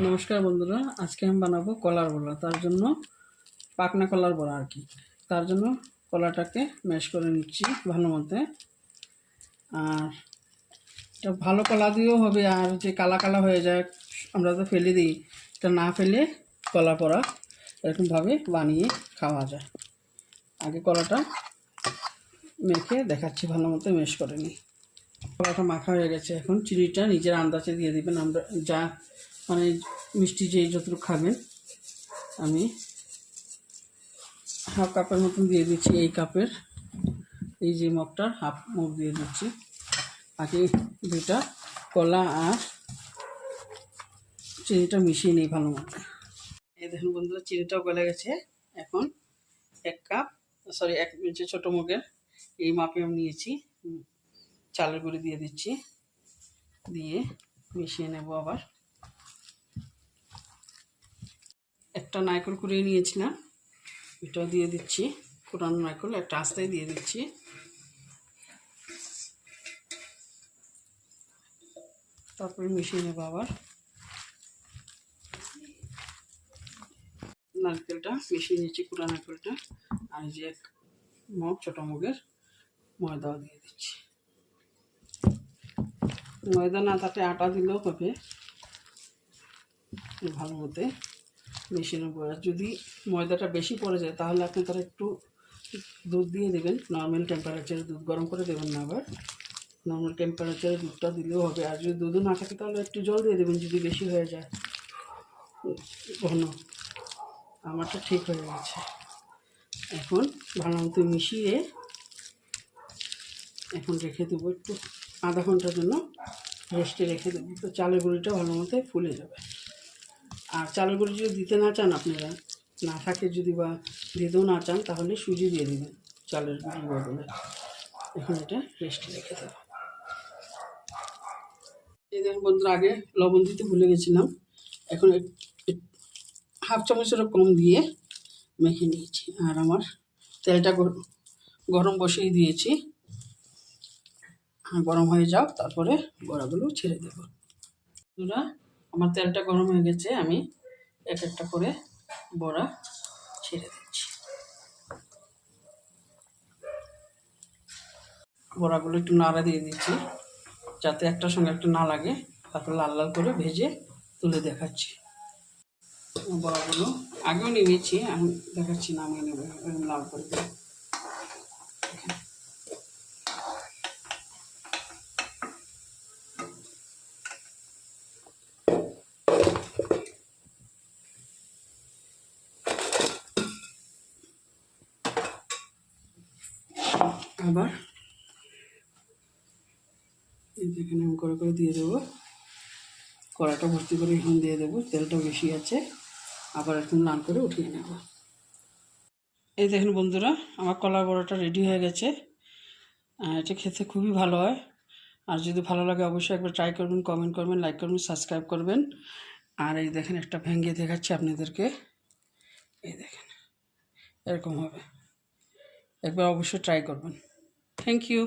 নমস্কার বন্ধুরা, আজকে আমি বানাবো কলার বড়া। তার জন্য পাকনা কলার বড়া আর কি। তার জন্য কলাটাকে ম্যাশ করে নিচ্ছি ভালো মতো। আর এটা ভালো কলা দিয়েও হবে, আর যে কালা কালা হয়ে যায় আমরা তো ফেলে দিই, এটা না ফেলে কলা বড়া এরকমভাবে বানিয়ে খাওয়া যায়। আগে কলাটা মেখে দেখাচ্ছি, ভালো মতো ম্যাশ করে নিই। কলাটা মাখা হয়ে গেছে, এখন চিনিটা নিজের আন্দাজে দিয়ে দিবেন। আমরা যা মানে মিষ্টি যেই যতটুকু খাবেন, আমি হাফ কাপের মতন দিয়ে দিচ্ছি। এই কাপের এই যে মগটার হাফ মগ দিয়ে দিচ্ছি। আগে দুটা কলা আর চিনিটা মিশিয়ে নিই ভালো মতো। এই দেখুন বন্ধুরা, চিনিটাও গলে গেছে। এখন এক ইঞ্চি ছোটো মগের এই মাপে আমি নিয়েছি চালের গুঁড়ি দিয়ে দিচ্ছি, দিয়ে মিশিয়ে নেব। আবার একটা নারকেল কুড়িয়ে নিয়েছিলাম, এটাও দিয়ে দিচ্ছি। কুড়ানো নারকেল একটা আস্তায় দিয়ে দিচ্ছি। তারপরে মিশিয়ে নেব। আবার নারকেলটা মিশিয়ে নিচ্ছি, কুড়া নারকেলটা। আর যে এক মগ ছোটো মগের ময়দাও দিয়ে দিচ্ছি। ময়দা না থাকলে আটা দিলেও হবে। ভালো মতো মিশিয়ে নেব। আর যদি ময়দাটা বেশি পড়ে যায় তাহলে আপনি তারা একটু দুধ দিয়ে দেবেন। নর্মাল টেম্পারেচারে দুধ, গরম করে দেবেন না, আবার নর্মাল টেম্পারেচারে দুধটা দিলেও হবে। আর যদি দুধও না থাকে তাহলে একটু জল দিয়ে দেবেন যদি বেশি হয়ে যায় ঘন। আমারটা ঠিক হয়ে গেছে। এখন ভালো মতো মিশিয়ে এখন রেখে দেবো, একটু আধা ঘন্টার জন্য রেস্টে রেখে দেবো। তো চালের গুঁড়িটা ভালো মতো ফুলে যাবে। আর চালের গুঁড়ি যদি দিতে না চান, আপনারা না থাকে যদি বা দিতেও না চান, তাহলে সুজি দিয়ে দেবেন চালের গুঁড়ির বদলে। এখন এটা রেস্টে রেখে দেবো। এই দেখুন বন্ধুরা, আগে লবণ দিতে ভুলে গেছিলাম। এখন হাফ চামচেরও কম দিয়ে মেখে নিয়েছি। আর আমার তেলটা গরম বসিয়ে দিয়েছি, গরম হয়ে যাও, তারপরে বড়াগুলো ছেড়ে দেব। বন্ধুরা, আমার তেলটা গরম হয়ে গেছে, আমি এক একটা করে বড়া ছেড়ে দিচ্ছি। বড়াগুলো একটু নাড়া দিয়ে দিচ্ছি যাতে একটার সঙ্গে একটা না লাগে। তারপর লাল লাল করে ভেজে তুলে দেখাচ্ছি। বড়াগুলো আগেও নিয়েছি, আমি দেখাচ্ছি নামিয়ে নেব লাল করে। আবার এখানে আমি করে দিয়ে দেবো। কড়াটা ভর্তি করে এখন দিয়ে দেবো। তেলটা বেশি আছে, আবার এখন লাল করে উঠিয়ে নেব। এই দেখুন বন্ধুরা, আমার কলার বড়াটা রেডি হয়ে গেছে। এটা খেতে খুবই ভালো হয়। আর যদি ভালো লাগে অবশ্যই একবার ট্রাই করবেন, কমেন্ট করবেন, লাইক করবেন, সাবস্ক্রাইব করবেন। আর এই দেখেন একটা ভেঙে দেখাচ্ছি আপনাদেরকে। এই দেখেন এরকম হবে, একবার অবশ্যই ট্রাই করবেন। Thank you.